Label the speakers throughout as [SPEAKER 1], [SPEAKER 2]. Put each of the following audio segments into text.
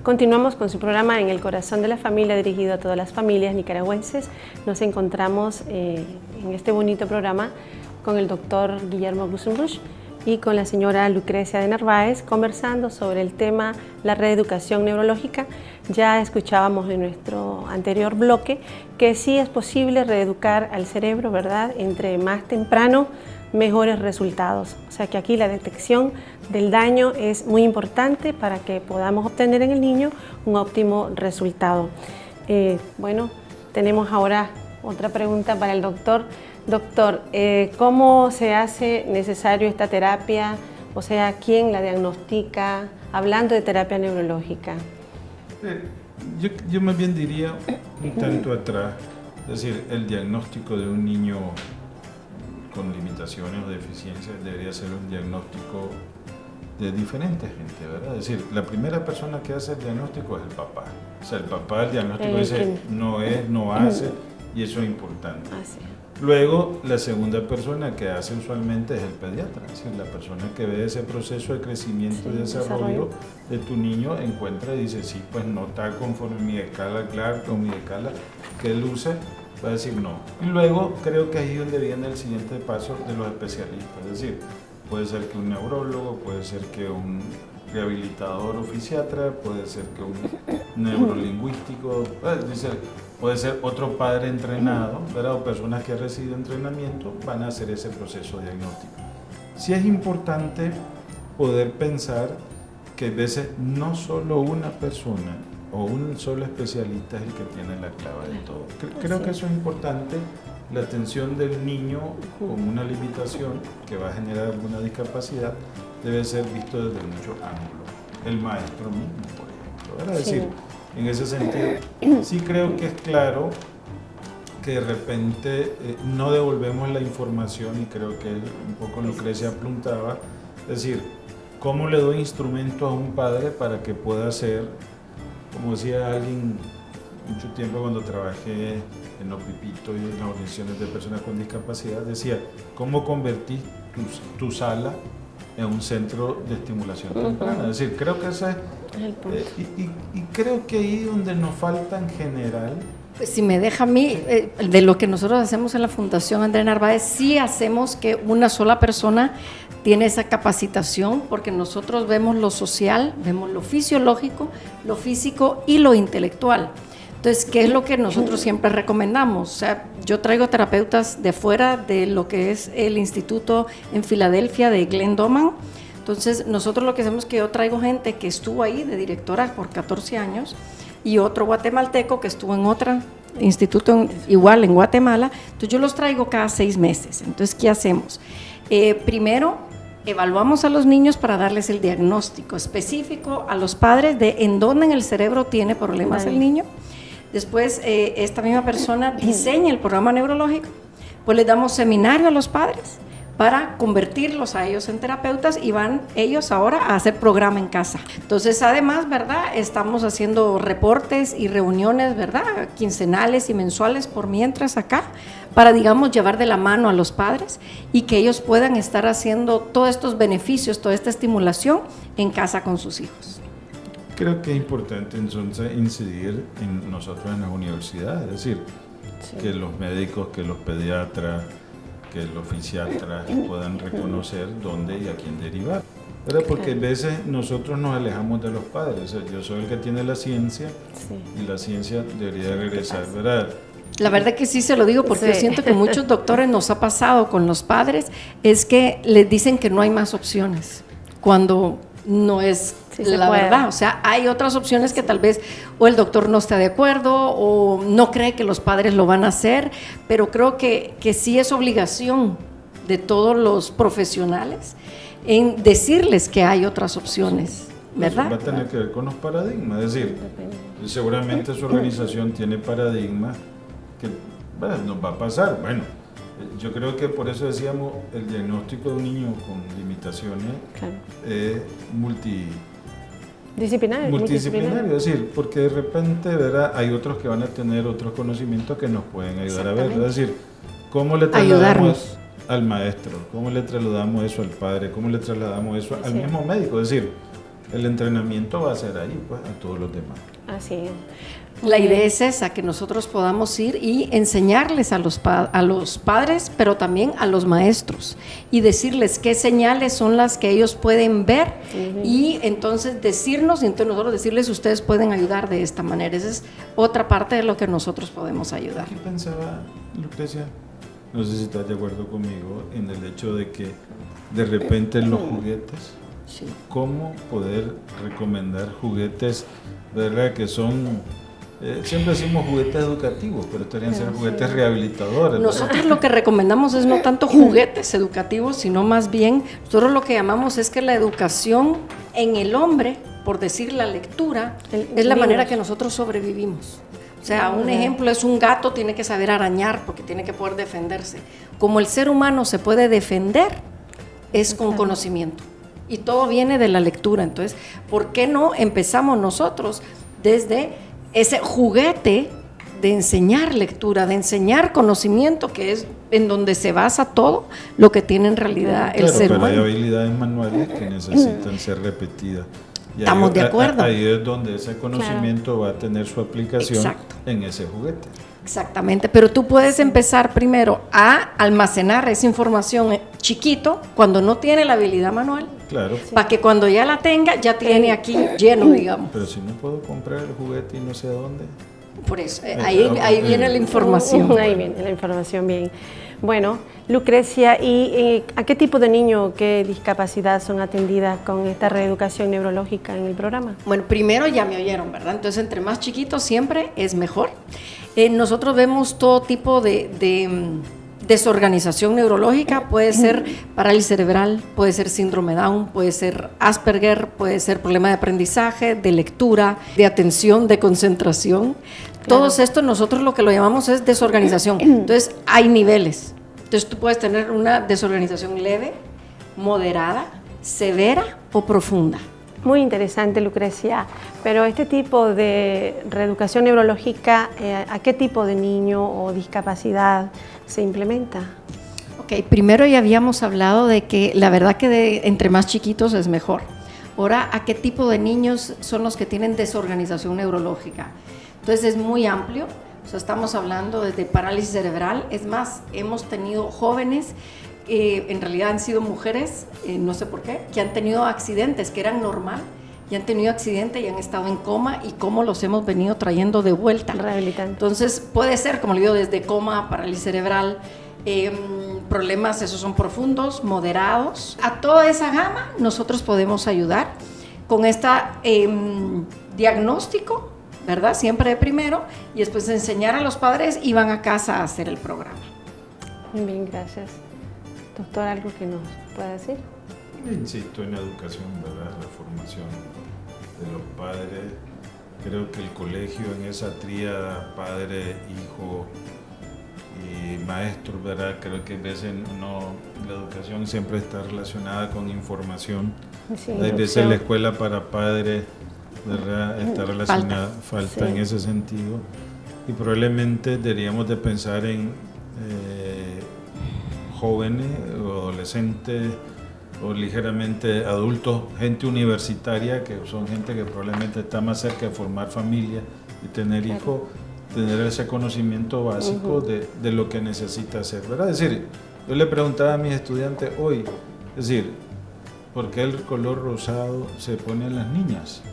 [SPEAKER 1] Continuamos con su programa En el Corazón de la Familia, dirigido a todas las familias nicaragüenses. Nos encontramos en este bonito programa con el doctor Guillermo Busenbusch y con la señora Lucrecia de Narváez, conversando sobre el tema la reeducación neurológica. Ya escuchábamos en nuestro anterior bloque que sí es posible reeducar al cerebro, ¿verdad? Entre más temprano, mejores resultados. O sea que aquí la detección del daño es muy importante para que podamos obtener en el niño un óptimo resultado. Bueno, tenemos ahora otra pregunta para el doctor. Doctor, ¿cómo se hace necesario esta terapia? O sea, ¿quién la diagnostica? Hablando de terapia neurológica.
[SPEAKER 2] Yo más bien diría un tanto atrás, es decir, el diagnóstico de un niño con limitaciones o deficiencias debería ser un diagnóstico de diferente gente, ¿verdad? Es decir, la primera persona que hace el diagnóstico es el papá. O sea, el papá el diagnóstico dice no es, no hace, y eso es importante.
[SPEAKER 1] Así.
[SPEAKER 2] Luego, la segunda persona que hace usualmente es el pediatra, es decir, la persona que ve ese proceso de crecimiento y desarrollo de tu niño, encuentra y dice, sí, pues no está conforme mi escala Clark o mi escala que él use, va a decir no. Y luego, creo que ahí es donde viene el siguiente paso de los especialistas, es decir, puede ser que un neurólogo, puede ser que un rehabilitador o fisiatra, puede ser que un neurolingüístico, puede ser otro padre entrenado, ¿verdad? O personas que han recibido entrenamiento van a hacer ese proceso diagnóstico. Sí es importante poder pensar que a veces no solo una persona o un solo especialista es el que tiene la clave de todo. Creo que eso es importante. La atención del niño con una limitación que va a generar alguna discapacidad debe ser visto desde muchos ángulos. El maestro mismo, por ejemplo, ¿verdad? Es decir, en ese sentido, sí creo que es claro que de repente no devolvemos la información, y creo que un poco Lucrecia apuntaba, es decir, ¿cómo le doy instrumentos a un padre para que pueda hacer, como decía alguien mucho tiempo cuando trabajé en los pipitos y en las organizaciones de personas con discapacidad, decía, ¿cómo convertir tu sala en un centro de estimulación temprana? Es decir, creo que ese es el punto. Y creo que ahí donde nos falta en general.
[SPEAKER 3] Pues si me deja a mí, de lo que nosotros hacemos en la Fundación Andrés Narváez, sí hacemos que una sola persona tiene esa capacitación, porque nosotros vemos lo social, vemos lo fisiológico, lo físico y lo intelectual. Entonces, ¿qué es lo que nosotros siempre recomendamos? O sea, yo traigo terapeutas de fuera de lo que es el instituto en Filadelfia de Glenn Doman. Entonces, nosotros lo que hacemos es que yo traigo gente que estuvo ahí de directora por 14 años y otro guatemalteco que estuvo en otro instituto igual en Guatemala. Entonces, yo los traigo cada 6 meses. Entonces, ¿qué hacemos? Primero, evaluamos a los niños para darles el diagnóstico específico a los padres de en dónde en el cerebro tiene problemas el niño. Después, esta misma persona diseña el programa neurológico, pues les damos seminario a los padres para convertirlos a ellos en terapeutas y van ellos ahora a hacer programa en casa. Entonces, además, ¿verdad? Estamos haciendo reportes y reuniones, ¿verdad? Quincenales y mensuales por mientras acá, para, digamos, llevar de la mano a los padres y que ellos puedan estar haciendo todos estos beneficios, toda esta estimulación en casa con sus hijos.
[SPEAKER 2] Creo que es importante entonces incidir en nosotros en las universidades, es decir, que los médicos, que los pediatras, que los fisiatras puedan reconocer dónde y a quién derivar, ¿verdad? Porque a veces nosotros nos alejamos de los padres, o sea, yo soy el que tiene la ciencia y la ciencia debería regresar, ¿verdad?
[SPEAKER 3] La verdad que sí se lo digo porque yo siento que muchos doctores nos ha pasado con los padres, es que les dicen que no hay más opciones, cuando no es la verdad. O sea, hay otras opciones que tal vez o el doctor no está de acuerdo o no cree que los padres lo van a hacer, pero creo que sí es obligación de todos los profesionales en decirles que hay otras opciones, ¿verdad?
[SPEAKER 2] Eso va a tener que ver con los paradigmas, es decir, seguramente su organización tiene paradigmas que nos va a pasar. Bueno, yo creo que por eso decíamos el diagnóstico de un niño con limitaciones multidisciplinario, es decir, porque de repente, ¿verdad? Hay otros que van a tener otros conocimientos que nos pueden ayudar a ver, es decir, ¿cómo le trasladamos al maestro? ¿Cómo le trasladamos eso al padre? ¿Cómo le trasladamos eso al mismo médico? Es decir, el entrenamiento va a ser ahí, pues, a todos los demás.
[SPEAKER 1] Así es.
[SPEAKER 3] La idea es esa, que nosotros podamos ir y enseñarles a los padres, pero también a los maestros, y decirles qué señales son las que ellos pueden ver, y entonces decirnos, y entonces nosotros decirles, ustedes pueden ayudar de esta manera. Esa es otra parte de lo que nosotros podemos ayudar.
[SPEAKER 2] ¿Qué pensaba, Lucrecia? No sé si estás de acuerdo conmigo en el hecho de que de repente los juguetes,
[SPEAKER 3] Sí.
[SPEAKER 2] ¿cómo poder recomendar juguetes, verdad, que son... siempre decimos juguetes educativos, pero deberían ser juguetes rehabilitadores.
[SPEAKER 3] Nosotros lo que recomendamos es no tanto juguetes educativos, sino más bien, nosotros lo que llamamos es que la educación en el hombre, por decir la lectura, es la manera que nosotros sobrevivimos. O sea, un ejemplo es un gato tiene que saber arañar porque tiene que poder defenderse. Como el ser humano se puede defender, es con conocimiento. Y todo viene de la lectura. Entonces, ¿por qué no empezamos nosotros desde ese juguete de enseñar lectura, de enseñar conocimiento, que es en donde se basa todo lo que tiene en realidad el ser humano?
[SPEAKER 2] Pero hay habilidades manuales que necesitan ser repetidas. Y
[SPEAKER 3] estamos de acuerdo.
[SPEAKER 2] Ahí es donde ese conocimiento va a tener su aplicación.
[SPEAKER 3] Exacto.
[SPEAKER 2] En ese juguete.
[SPEAKER 3] Exactamente, pero tú puedes empezar primero a almacenar esa información chiquito cuando no tiene la habilidad manual.
[SPEAKER 2] Claro.
[SPEAKER 3] Para que cuando ya la tenga, ya tiene aquí lleno, digamos.
[SPEAKER 2] Pero si no puedo comprar el juguete y no sé a dónde.
[SPEAKER 3] Por eso, ahí viene la información.
[SPEAKER 1] Ahí viene la información, bien. Bueno, Lucrecia, ¿y a qué tipo de niño, qué discapacidad son atendidas con esta reeducación neurológica en el programa?
[SPEAKER 3] Bueno, primero ya me oyeron, ¿verdad? Entonces, entre más chiquitos siempre es mejor. Nosotros vemos todo tipo de desorganización neurológica, puede ser parálisis cerebral, puede ser síndrome Down, puede ser Asperger, puede ser problema de aprendizaje, de lectura, de atención, de concentración. Claro. Todos estos nosotros lo que lo llamamos es desorganización. Entonces hay niveles. Entonces tú puedes tener una desorganización leve, moderada, severa o profunda.
[SPEAKER 1] Muy interesante, Lucrecia, pero este tipo de reeducación neurológica, ¿a qué tipo de niño o discapacidad se implementa?
[SPEAKER 3] Ok, primero ya habíamos hablado de que la verdad que entre más chiquitos es mejor. Ahora, ¿a qué tipo de niños son los que tienen desorganización neurológica? Entonces es muy amplio, o sea, estamos hablando desde parálisis cerebral, es más, hemos tenido jóvenes, en realidad han sido mujeres, no sé por qué, que han tenido accidentes que eran normal, y han tenido accidente y han estado en coma, y cómo los hemos venido trayendo de vuelta.
[SPEAKER 1] Rehabilitando.
[SPEAKER 3] Entonces puede ser, como le digo, desde coma, parálisis cerebral, problemas, esos son profundos, moderados. A toda esa gama nosotros podemos ayudar con este diagnóstico, ¿verdad? Siempre de primero, y después enseñar a los padres y van a casa a hacer el programa.
[SPEAKER 1] Muy bien, gracias. Doctor, ¿algo que nos pueda decir?
[SPEAKER 2] Insisto en la educación, ¿verdad? La formación de los padres. Creo que el colegio en esa tríada padre, hijo y maestro, ¿verdad? Creo que a veces la educación siempre está relacionada con información.
[SPEAKER 1] Sí,
[SPEAKER 2] Hay veces la escuela para padres, ¿verdad? Está relacionada, falta
[SPEAKER 1] sí.
[SPEAKER 2] en ese sentido. Y probablemente deberíamos de pensar en jóvenes o adolescentes o ligeramente adultos, gente universitaria, que son gente que probablemente está más cerca de formar familia y tener hijos, tener ese conocimiento básico de lo que necesita hacer, ¿verdad? Es decir, yo le preguntaba a mis estudiantes hoy, es decir, ¿por qué el color rosado se pone en las niñas?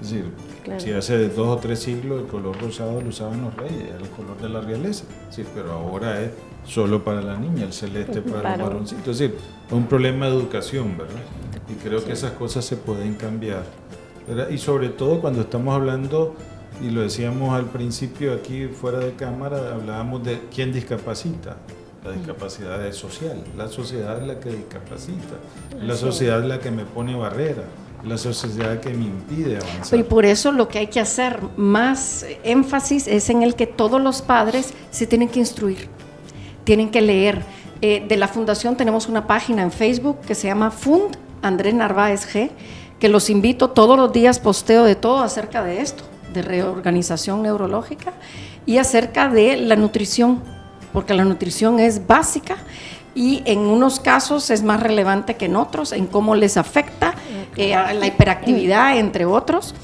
[SPEAKER 2] Es decir, si hace 2 o 3 siglos el color rosado lo usaban los reyes, era el color de la realeza, sí, pero ahora es solo para la niña, el celeste para los varoncitos. Es decir, es un problema de educación, ¿verdad? Y creo que esas cosas se pueden cambiar, ¿verdad? Y sobre todo cuando estamos hablando, y lo decíamos al principio aquí fuera de cámara, hablábamos de quién discapacita. La discapacidad es social, la sociedad es la que discapacita, la sociedad es la que me pone barrera, la sociedad que me impide avanzar.
[SPEAKER 3] Y por eso lo que hay que hacer más énfasis es en el que todos los padres se tienen que instruir, tienen que leer. De la fundación tenemos una página en Facebook que se llama Fund Andrés Narváez G, que los invito, todos los días posteo de todo acerca de esto, de reorganización neurológica y acerca de la nutrición, porque la nutrición es básica y en unos casos es más relevante que en otros, en cómo les afecta a la hiperactividad, entre otros,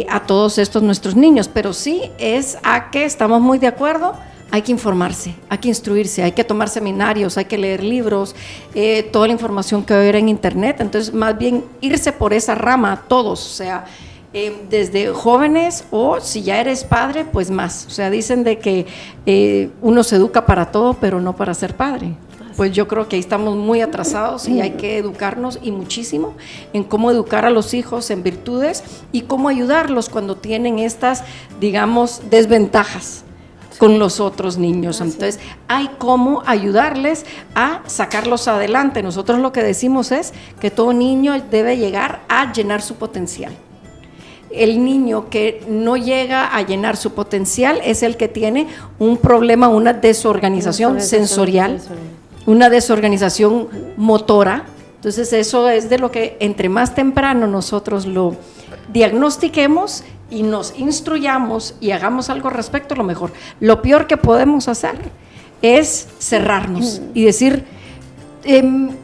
[SPEAKER 3] a todos estos nuestros niños. Pero sí es a que estamos muy de acuerdo. Hay que informarse, hay que instruirse, hay que tomar seminarios, hay que leer libros, toda la información que va a haber en internet. Entonces, más bien irse por esa rama todos, o sea, desde jóvenes o si ya eres padre, pues más. O sea, dicen de que uno se educa para todo, pero no para ser padre. Pues yo creo que ahí estamos muy atrasados y hay que educarnos y muchísimo en cómo educar a los hijos en virtudes y cómo ayudarlos cuando tienen estas, digamos, desventajas con los otros niños. Entonces, hay cómo ayudarles a sacarlos adelante. Nosotros lo que decimos es que todo niño debe llegar a llenar su potencial. El niño que no llega a llenar su potencial es el que tiene un problema, una desorganización sensorial, una desorganización motora. Entonces, eso es de lo que entre más temprano nosotros lo diagnostiquemos y nos instruyamos y hagamos algo al respecto, lo mejor. Lo peor que podemos hacer es cerrarnos y decir,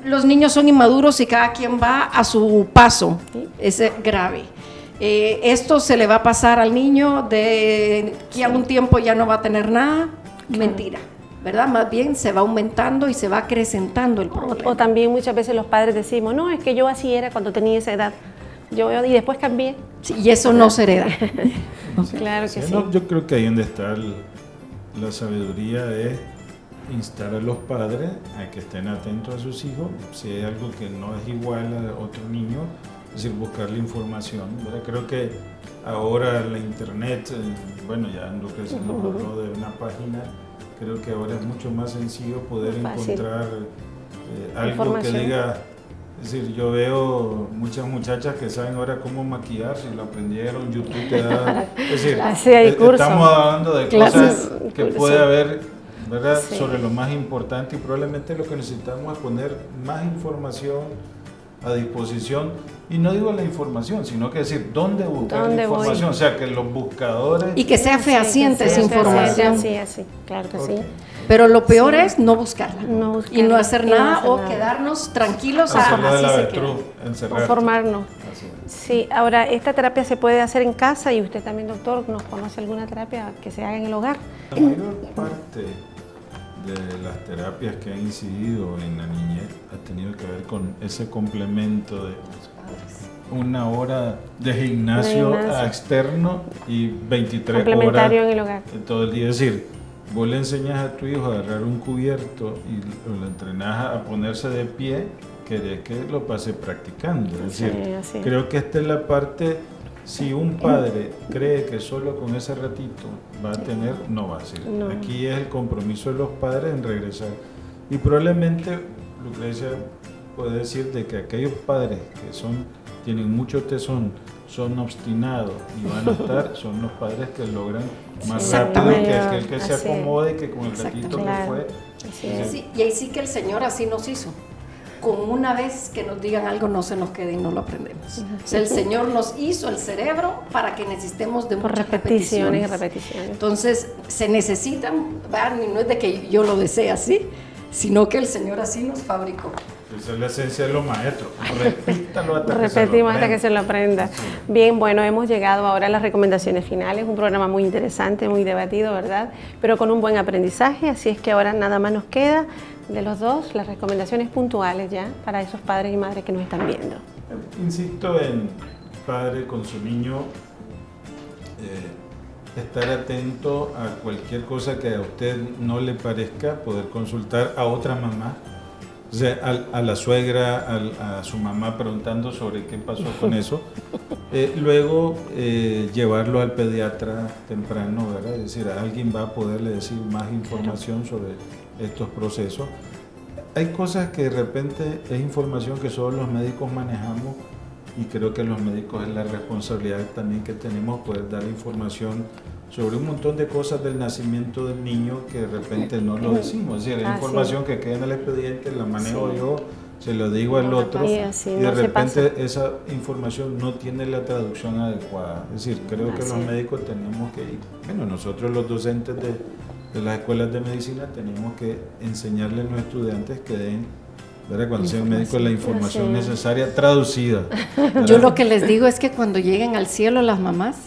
[SPEAKER 3] los niños son inmaduros y cada quien va a su paso. Es grave. Esto se le va a pasar al niño de que a un tiempo ya no va a tener nada. Mentira, ¿verdad? Más bien se va aumentando y se va acrecentando el problema.
[SPEAKER 1] O también muchas veces los padres decimos, no, es que yo así era cuando tenía esa edad. Y después cambié.
[SPEAKER 3] Sí, y eso no se hereda.
[SPEAKER 1] Claro que sí.
[SPEAKER 2] No, yo creo que ahí donde está la sabiduría es instar a los padres a que estén atentos a sus hijos. Si hay algo que no es igual a otro niño, es decir, buscarle información, ¿verdad? Creo que ahora la internet, bueno, ya Lucas nos habló de una página, creo que ahora es mucho más sencillo poder encontrar algo que diga. Es decir, yo veo muchas muchachas que saben ahora cómo maquillarse, lo aprendieron, YouTube te da. Es decir, estamos hablando de cosas que puede haber, ¿verdad? Sí. Sobre lo más importante y probablemente lo que necesitamos es poner más información a disposición. Y no digo la información, sino que decir dónde buscar la información. Voy? O sea, que los buscadores.
[SPEAKER 3] Y que sea fehaciente esa información.
[SPEAKER 1] Sí, claro que sí.
[SPEAKER 3] Pero lo peor es no buscarla, y no hacer nada o quedarnos tranquilos
[SPEAKER 2] así se queda.
[SPEAKER 1] O formarnos. Sí, ahora esta terapia se puede hacer en casa y usted también, doctor, ¿nos conoce alguna terapia que se haga en el hogar?
[SPEAKER 2] La mayor parte de las terapias que han incidido en la niñez ha tenido que ver con ese complemento de una hora de gimnasio externo y 23
[SPEAKER 1] complementario
[SPEAKER 2] horas
[SPEAKER 1] en el hogar.
[SPEAKER 2] Todo el día. Es decir, vos le enseñas a tu hijo a agarrar un cubierto y lo entrenás a ponerse de pie, querés que lo pase practicando. Es decir, creo que esta es la parte. Si un padre cree que solo con ese ratito va a tener, no va a ser. No. Aquí es el compromiso de los padres en regresar. Y probablemente Lucrecia puede decir de que aquellos padres que tienen mucho tesón, son obstinados y van a estar, son los padres que logran más rápido que aquel que se acomode, que con el ratito que fue.
[SPEAKER 3] Sí, y ahí sí que el Señor así nos hizo. Con una vez que nos digan algo no se nos quede y no lo aprendemos. O sea, el Señor nos hizo el cerebro para que necesitemos de muchas repeticiones. Entonces, se necesitan, y no es de que yo lo desee así, sino que el Señor así nos fabricó.
[SPEAKER 2] Esa es la esencia de los maestros. Repítalo hasta
[SPEAKER 1] que se lo aprenda. Sí. Bien, bueno, hemos llegado ahora a las recomendaciones finales. Un programa muy interesante, muy debatido, ¿verdad? Pero con un buen aprendizaje. Así es que ahora nada más nos queda de los dos las recomendaciones puntuales ya para esos padres y madres que nos están viendo.
[SPEAKER 2] Insisto en padre con su niño, estar atento a cualquier cosa que a usted no le parezca, poder consultar a otra mamá. O sea, a la suegra, a su mamá preguntando sobre qué pasó con eso. Luego llevarlo al pediatra temprano, ¿verdad? Es decir, alguien va a poderle decir más información sobre estos procesos. Hay cosas que de repente es información que solo los médicos manejamos y creo que los médicos es la responsabilidad también que tenemos poder dar información sobre un montón de cosas del nacimiento del niño que de repente no lo decimos. Es decir, la información que queda en el expediente la manejo yo, se lo digo al otro y de repente esa información no tiene la traducción adecuada. Es decir, creo que los médicos tenemos que ir, bueno, nosotros los docentes de las escuelas de medicina tenemos que enseñarle a los estudiantes que den ¿verdad? Cuando sea el médico, la información necesaria traducida. ¿Verdad?
[SPEAKER 3] Yo lo que les digo es que cuando lleguen al cielo las mamás,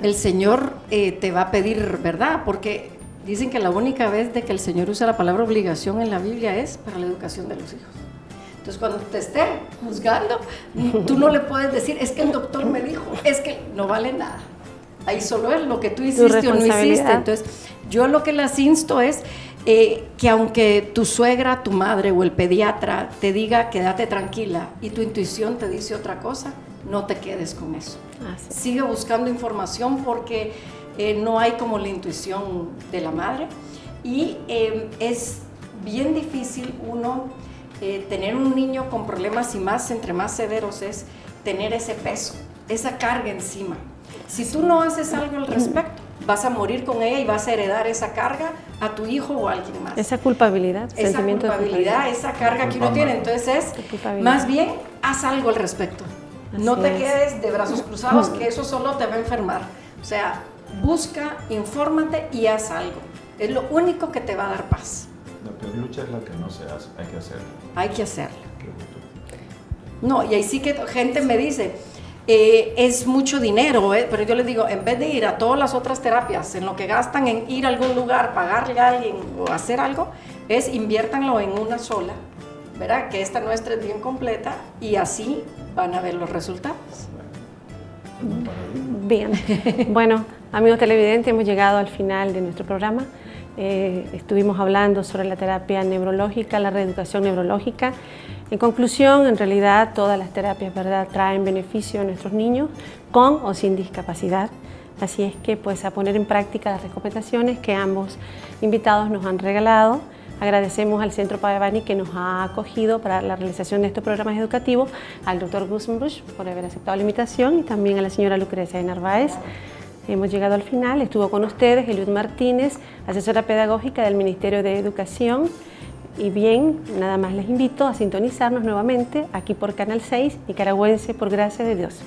[SPEAKER 3] el Señor te va a pedir, ¿verdad? Porque dicen que la única vez de que el Señor usa la palabra obligación en la Biblia es para la educación de los hijos. Entonces, cuando te esté juzgando, tú no le puedes decir, es que el doctor me dijo, es que no vale nada. Ahí solo es lo que tú hiciste o no hiciste. Entonces, yo lo que las insto es que aunque tu suegra, tu madre o el pediatra te diga quédate tranquila y tu intuición te dice otra cosa, no te quedes con eso. Sigue buscando información porque no hay como la intuición de la madre y es bien difícil tener un niño con problemas y más, entre más severos es tener ese peso, esa carga encima. Si tú no haces algo al respecto, vas a morir con ella y vas a heredar esa carga a tu hijo o a alguien más.
[SPEAKER 1] Esa culpabilidad,
[SPEAKER 3] esa carga que uno tiene. Entonces más bien, haz algo al respecto. No te quedes de brazos cruzados, que eso solo te va a enfermar. O sea, busca, infórmate y haz algo. Es lo único que te va a dar paz.
[SPEAKER 2] La peor lucha es la que no se hace, hay que hacerla.
[SPEAKER 3] Hay que hacerla. No, y ahí sí que gente me dice, es mucho dinero, pero yo les digo, en vez de ir a todas las otras terapias, en lo que gastan en ir a algún lugar, pagarle a alguien o hacer algo, inviértanlo en una sola, ¿verdad? Que esta nuestra es bien completa y así van a ver los resultados.
[SPEAKER 1] Bien, bueno, amigos televidentes, hemos llegado al final de nuestro programa. Estuvimos hablando sobre la terapia neurológica, la reeducación neurológica. En conclusión, en realidad todas las terapias, ¿verdad?, traen beneficio a nuestros niños con o sin discapacidad. Así es que pues a poner en práctica las recomendaciones que ambos invitados nos han regalado. Agradecemos al Centro Pavevani que nos ha acogido para la realización de estos programas educativos, al Dr. Gusenbusch por haber aceptado la invitación y también a la señora Lucrecia de Narváez. Hemos llegado al final. Estuvo con ustedes Eliud Martínez, asesora pedagógica del Ministerio de Educación. Y bien, nada más les invito a sintonizarnos nuevamente aquí por Canal 6, Nicaragüense por gracia de Dios.